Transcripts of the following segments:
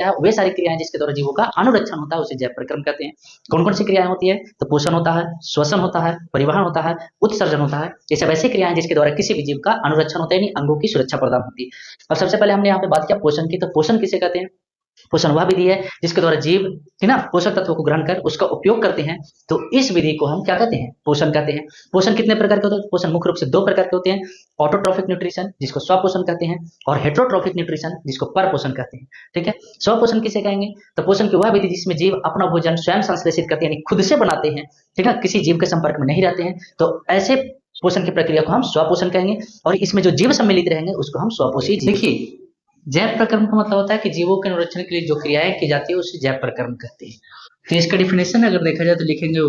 है वे सारी क्रियाएं जिसके द्वारा जीवों का अनुरक्षण होता है उसे जैव प्रक्रम कहते हैं। कौन कौन सी क्रियाएं होती है? तो पोषण होता है, श्वसन होता है, परिवहन होता है, उत्सर्जन होता है। ये सब ऐसी क्रियाएं जिसके द्वारा किसी भी जीव का अनुरक्षण होता है, यानी अंगों की सुरक्षा प्रदान होती है। अब सबसे पहले हमने यहाँ पे बात किया पोषण की, तो पोषण किसे कहते हैं? पोषण वह विधि है जिसके द्वारा जीव है ना पोषक तत्वों को ग्रहण कर उसका उपयोग करते हैं। तो इस विधि को हम क्या कहते हैं? पोषण कहते हैं। पोषण कितने प्रकार के होते हैं? पोषण मुख्य रूप से दो प्रकार के होते हैं, ऑटोट्रॉफिक न्यूट्रिशन जिसको स्वपोषण कहते हैं, और हेटरोट्रॉफिक न्यूट्रिशन जिसको परपोषण कहते हैं। ठीक है, स्वपोषण किसे कहेंगे? तो पोषण की वह विधि जिसमें जीव अपना भोजन स्वयं संश्लेषित करते हैं, यानी खुद से बनाते हैं, ठीक है, किसी जीव के संपर्क में नहीं रहते हैं। तो ऐसे पोषण की प्रक्रिया को हम स्वपोषण कहेंगे, और इसमें जो जीव सम्मिलित रहेंगे उसको हम स्वपोषी। देखिए, जैव प्रक्रम का मतलब होता है कि जीवों के अनुरक्षण के लिए जो क्रियाएं की जाती है उसे जैव प्रक्रम कहते हैं। तो इसका डिफिनेशन अगर देखा जाए तो लिखेंगे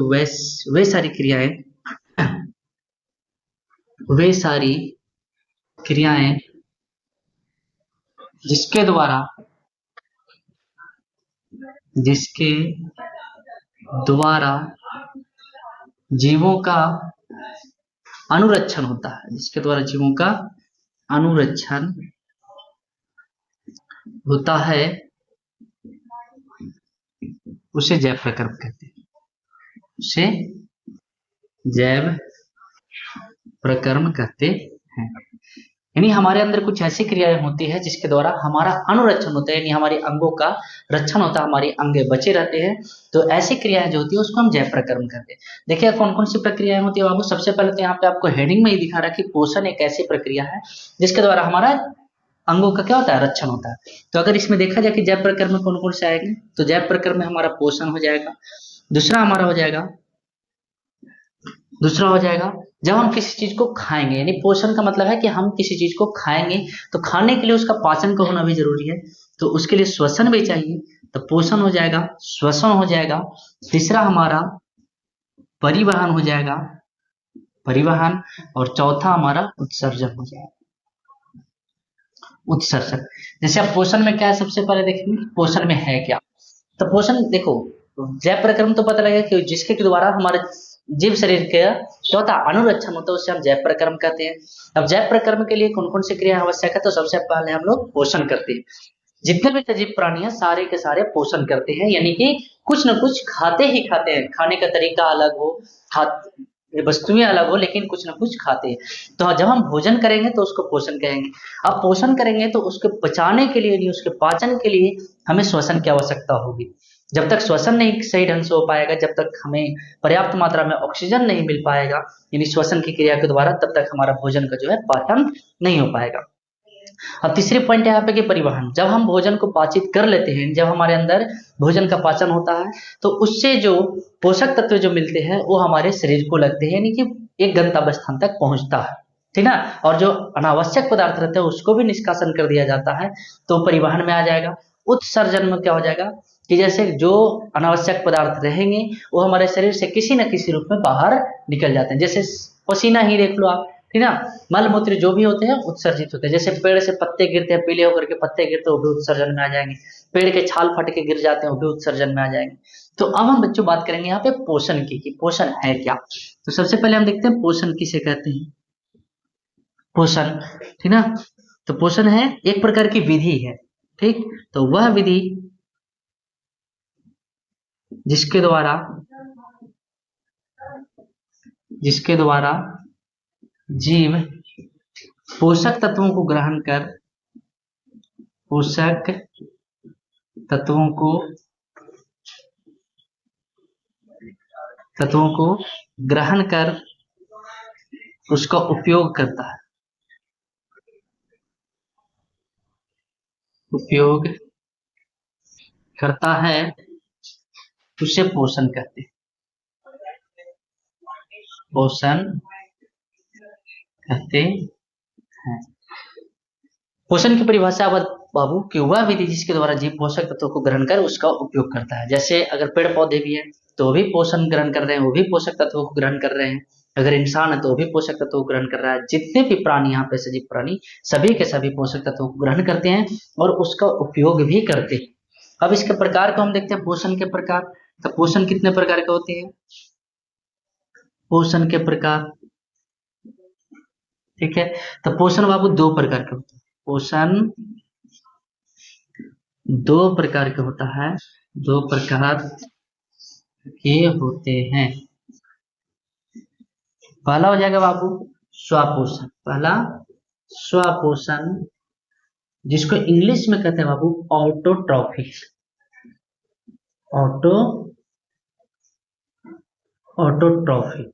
वे सारी क्रियाएं वे सारी क्रियाएं जिसके द्वारा जीवों का अनुरक्षण होता है, जिसके द्वारा जीवों का अनुरक्षण होता है उसे जैव प्रक्रम कहते हैं, उसे जैव प्रक्रम कहते हैं। यानी हमारे अंदर कुछ ऐसी क्रियाएं होती है जिसके द्वारा हमारा अनुरक्षण होता है, यानी हमारे अंगों का रक्षण होता है, हमारे अंग बचे रहते हैं। तो ऐसी क्रियाएं जो होती है उसको हम जैव प्रक्रम कहते हैं। देखिए कौन कौन सी प्रक्रियाएं होती है बाबू। सबसे पहले तो यहाँ पे आपको हेडिंग में ही दिखा रहा है कि पोषण एक ऐसी प्रक्रिया है जिसके द्वारा हमारा अंगों का क्या होता है? रक्षण होता है। तो अगर इसमें देखा जाए कि जैव प्रक्रम में कौन कौन से आएंगे, तो जैव प्रक्रम में हमारा पोषण हो जाएगा। दूसरा हमारा हो जाएगा जब हम किसी चीज को खाएंगे, यानी पोषण का मतलब है कि हम किसी चीज को खाएंगे, तो खाने के लिए उसका पाचन का होना भी जरूरी है, तो उसके लिए श्वसन भी चाहिए। तो पोषण हो जाएगा, श्वसन हो जाएगा। तीसरा हमारा परिवहन हो जाएगा, और चौथा हमारा उत्सर्जन हो जाएगा, उत्सर्जन। जैसे अब पोषण में क्या है, सबसे पहले देखेंगे पोषण में है क्या। तो पोषण देखो, जैव प्रक्रम तो पता लगेगा कि जिसके द्वारा हमारे जीव शरीर के चौथा अनुरक्षण होता है उसे हम जैव प्रक्रम कहते हैं। अब जैव प्रक्रम के लिए कौन कौन सी क्रिया आवश्यक है, तो सबसे पहले हम लोग पोषण करते हैं। जितने भी सजीव प्राणी हैं सारे के सारे पोषण करते हैं, यानी कि कुछ न कुछ खाते ही खाते हैं। खाने का तरीका अलग हो, वस्तुएं अलग हो, लेकिन कुछ न कुछ खाते हैं। तो जब हम भोजन करेंगे तो उसको पोषण कहेंगे। अब पोषण करेंगे तो उसके पचाने के लिए, उसके पाचन के लिए हमें श्वसन की आवश्यकता होगी। जब तक श्वसन नहीं सही ढंग से हो पाएगा, जब तक हमें पर्याप्त मात्रा में ऑक्सीजन नहीं मिल पाएगा, यानी श्वसन की क्रिया के द्वारा, तब तक हमारा भोजन का जो है पाचन नहीं हो पाएगा। अब तीसरी पॉइंट है यहाँ पे कि परिवहन। जब हम भोजन को पाचित कर लेते हैं, जब हमारे अंदर भोजन का पाचन होता है, तो उससे जो पोषक तत्व जो मिलते हैं वो हमारे शरीर को लगते हैं, यानी कि एक गंतव्य स्थान तक पहुंचता है, ठीक ना। और जो अनावश्यक पदार्थ रहते हैं उसको भी निष्कासन कर दिया जाता है, तो परिवहन में आ जाएगा। उत्सर्जन में क्या हो जाएगा कि जैसे जो अनावश्यक पदार्थ रहेंगे वो हमारे शरीर से किसी न किसी रूप में बाहर निकल जाते हैं। जैसे पसीना ही देख लो आप, ठीक ना, मल मूत्र जो भी होते हैं उत्सर्जित होते हैं। जैसे पेड़ से पत्ते गिरते हैं, पीले होकर के पत्ते गिरते हैं, वो भी उत्सर्जन में आ जाएंगे। पेड़ के छाल फट के गिर जाते हैं, वो भी उत्सर्जन में आ जाएंगे। तो अब हम बच्चों बात करेंगे यहाँ पे पोषण की, कि पोषण है क्या। तो सबसे पहले हम देखते हैं पोषण किसे कहते हैं। पोषण, ठीक ना, तो पोषण है एक प्रकार की विधि है, ठीक। तो वह विधि जिसके द्वारा जीव पोषक तत्वों को ग्रहण कर, पोषक तत्वों को ग्रहण कर उसका उपयोग करता है, उपयोग करता है, उसे पोषण कहते हैं, पोषण कहते हैं। पोषण की परिभाषा बाबू कि वह विधि जिसके द्वारा जीव पोषक तत्वों को ग्रहण कर उसका उपयोग करता है। जैसे अगर पेड़ पौधे भी हैं तो वो भी पोषण ग्रहण कर रहे हैं, वो भी पोषक तत्वों को ग्रहण कर रहे हैं। अगर इंसान है तो वो भी पोषक तत्वों को ग्रहण कर रहा है। जितने भी प्राणी यहाँ पे सजीव प्राणी सभी के सभी पोषक तत्वों को ग्रहण करते हैं और उसका उपयोग भी करते हैं। अब इसके प्रकार को हम देखते हैं, पोषण के प्रकार। तो पोषण कितने प्रकार के होते हैं? पोषण के प्रकार, ठीक है। तो पोषण बाबू दो प्रकार के होते हैं। पोषण दो प्रकार के होता है, दो प्रकार के होते हैं। पहला हो जाएगा बाबू स्वापोषण, पहला स्वापोषण, जिसको इंग्लिश में कहते हैं बाबू autotrophic, auto autotrophic,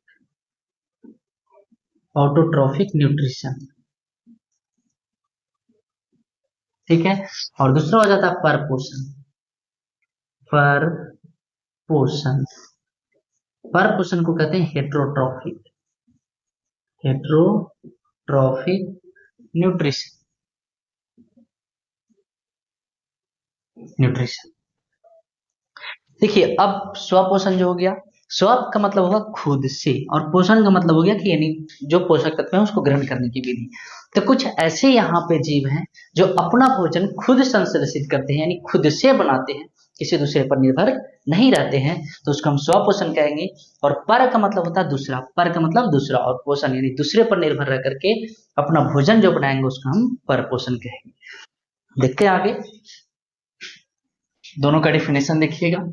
autotrophic nutrition, ठीक है। और दूसरा हो जाता है परपोषण, परपोषण, परपोषण को कहते हैं हेट्रोट्रॉफिक, हेट्रोट्रॉफिक न्यूट्रिशन, न्यूट्रिशन। देखिए अब स्वपोषण जो हो गया, स्व का मतलब होगा खुद से, और पोषण का मतलब हो गया कि यानी जो पोषक तत्व है उसको ग्रहण करने की विधि। तो कुछ ऐसे यहाँ पे जीव हैं जो अपना भोजन खुद संश्लेषित करते हैं, यानी खुद से बनाते हैं, किसी दूसरे पर निर्भर नहीं रहते हैं, तो उसको हम स्वपोषण कहेंगे। और पर का मतलब होता है दूसरा, पर का मतलब दूसरा, और पोषण यानी दूसरे पर निर्भर रह करके अपना भोजन जो बनाएंगे उसको हम पर पोषण कहेंगे। देखते हैं आगे, दोनों का डिफिनेशन देखिएगा।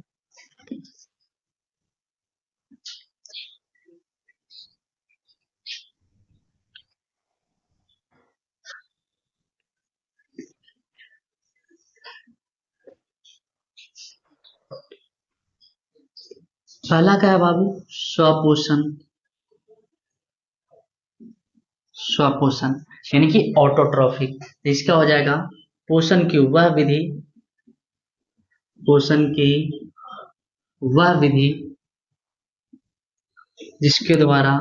पहला क्या है बाबू, स्वपोषण, स्वपोषण यानी कि ऑटोट्रॉफिक। इसका हो जाएगा पोषण की वह विधि, पोषण की वह विधि जिसके द्वारा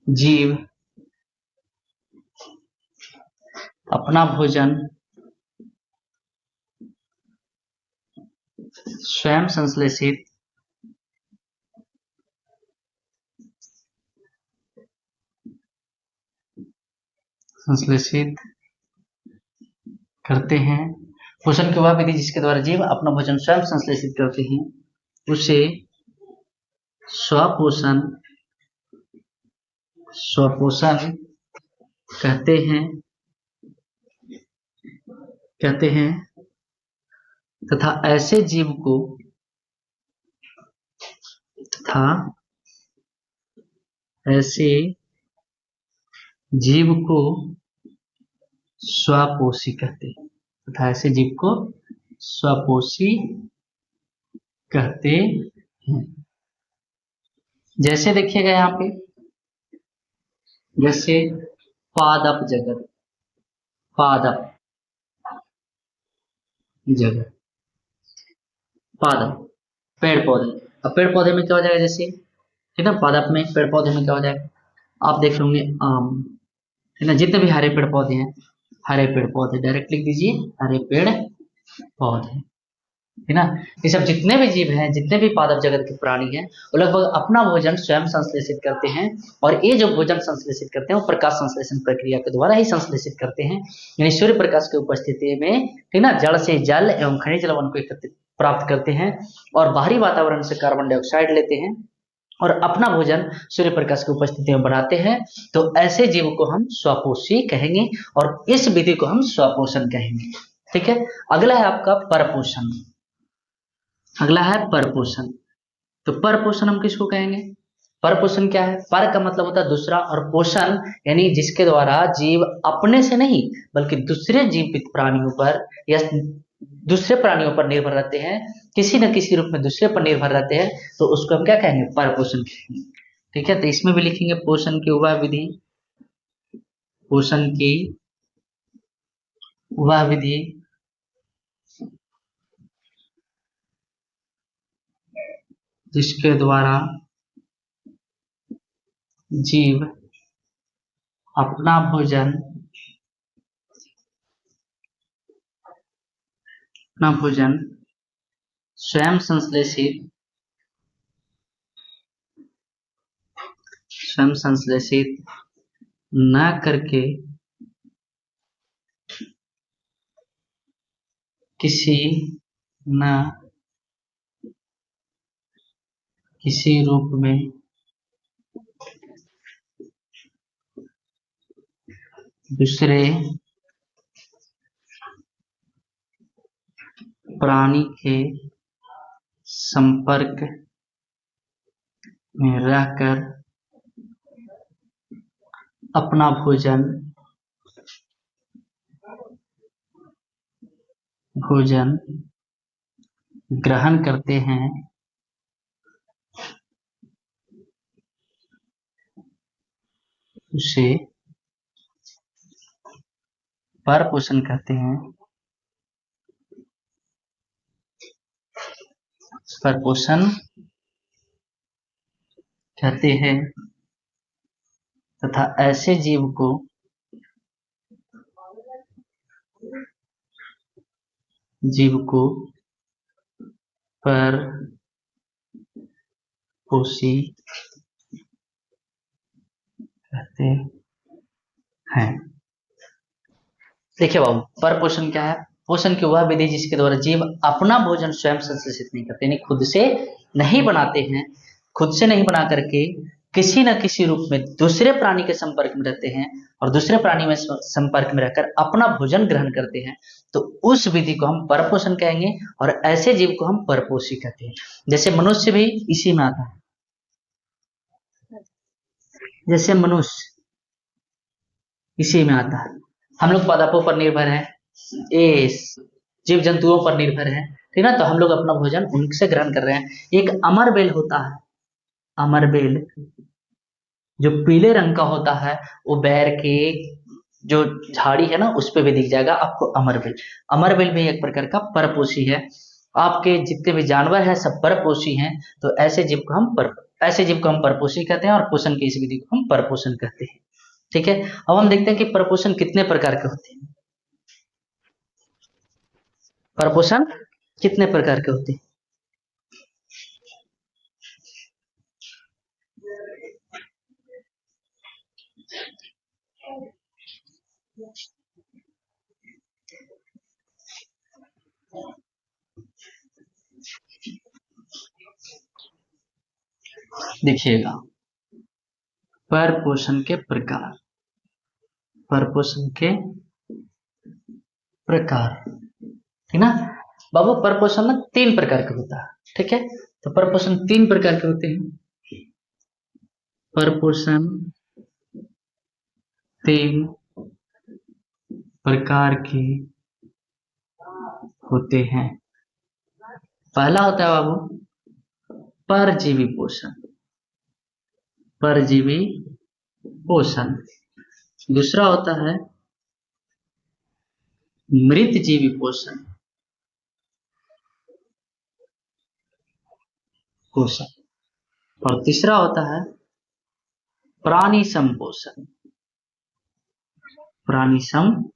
जीव अपना भोजन स्वयं संश्लेषित संश्लेषित करते हैं। पोषण की वह विधि जिसके द्वारा जीव अपना भोजन स्वयं संश्लेषित करते हैं उसे स्वपोषण, स्वपोषण कहते हैं, कहते हैं। तथा ऐसे जीव को, तथा ऐसे जीव को स्वपोषी कहते हैं, तथा ऐसे जीव को स्वपोषी कहते हैं। जैसे देखिएगा यहाँ पे, जैसे पादप जगत, पादप जगत, पादप पेड़ पौधे। अब पेड़ पौधे में क्या हो जाएगा, जैसे ठीक है ना, पादप में पेड़ पौधे में क्या हो जाएगा, आप देख लोगे आम, है ना, जितने भी हरे पेड़ पौधे हैं, हरे पेड़ पौधे डायरेक्ट लिख दीजिए, हरे पेड़ पौधे, है ना। ये सब जितने भी जीव हैं, जितने भी पादप जगत के प्राणी हैं, वो लगभग अपना भोजन स्वयं संश्लेषित करते हैं। और ये जो भोजन संश्लेषित करते हैं वो प्रकाश संश्लेषण प्रक्रिया के द्वारा ही संश्लेषित करते हैं, यानी सूर्य प्रकाश की उपस्थिति में, ठीक ना, जड़ से जल एवं खनिज लवण को एकत्रित प्राप्त करते हैं, और बाहरी वातावरण से कार्बन डाइऑक्साइड लेते हैं और अपना भोजन सूर्य प्रकाश की उपस्थिति में बनाते हैं। तो ऐसे जीव को हम स्वपोषी कहेंगे, और इस विधि को हम स्वपोषण कहेंगे, ठीक है। अगला है आपका परपोषण, अगला है परपोषण। तो परपोषण हम किसको कहेंगे, परपोषण क्या है, पर का मतलब होता है दूसरा, और पोषण यानी जिसके द्वारा जीव अपने से नहीं बल्कि दूसरे जीवित प्राणियों पर या दूसरे प्राणियों पर निर्भर रहते हैं, किसी न किसी रूप में दूसरे पर निर्भर रहते हैं, तो उसको हम क्या कहेंगे, परपोषण कहेंगे, ठीक है। तो इसमें भी लिखेंगे पोषण की वह विधि, पोषण की वह विधि जिसके द्वारा जीव अपना भोजन, अपना भोजन स्वयं संश्लेषित, स्वयं संश्लेषित न करके किसी न किसी रूप में दूसरे प्राणी के संपर्क में रहकर अपना भोजन ग्रहण करते हैं, उसे परपोषण कहते हैं। परपोषण कहते हैं तथा ऐसे जीव को परपोषी कहते हैं। देखिए बाबू, परपोषण क्या है? पोषण की वह विधि जिसके द्वारा जीव अपना भोजन स्वयं संश्लेषित नहीं करते, यानी खुद से नहीं बनाते हैं, खुद से नहीं बना करके किसी न किसी रूप में दूसरे प्राणी के संपर्क में रहते हैं और दूसरे प्राणी में संपर्क में रहकर अपना भोजन ग्रहण करते हैं, तो उस विधि को हम परपोषण कहेंगे और ऐसे जीव को हम परपोषी कहते हैं। जैसे मनुष्य भी इसी में आता है, जैसे मनुष्य इसी में आता है। हम लोग पादपों पर निर्भर हैं, ये जीव जंतुओं पर निर्भर है, ठीक ना, तो हम लोग अपना भोजन उनसे ग्रहण कर रहे हैं। एक अमर बेल होता है, अमर बेल जो पीले रंग का होता है, वो बैर के जो झाड़ी है ना उस पे भी दिख जाएगा आपको अमर बेल। अमर बेल भी एक प्रकार का परपोषी है। आपके जितने भी जानवर हैं सब परपोषी हैं, तो ऐसे जीव को हम परपोषी कहते हैं और पोषण की इस विधि को हम परपोषण कहते हैं। ठीक है, अब हम देखते हैं कि परपोषण कितने प्रकार के होते हैं। परपोषण कितने प्रकार के होते हैं? देखिएगा, परपोषण के प्रकार, ठीक ना बाबू। परपोषण में 3 प्रकार के होता है, ठीक है, तो परपोषण 3 प्रकार के होते हैं। परपोषण 3 प्रकार के होते हैं। पहला होता है बाबू परजीवी पोषण, परजीवी पोषण। दूसरा होता है मृतजीवी पोषण, और तीसरा होता है प्राणी संपोषण, प्राणी संपोषण।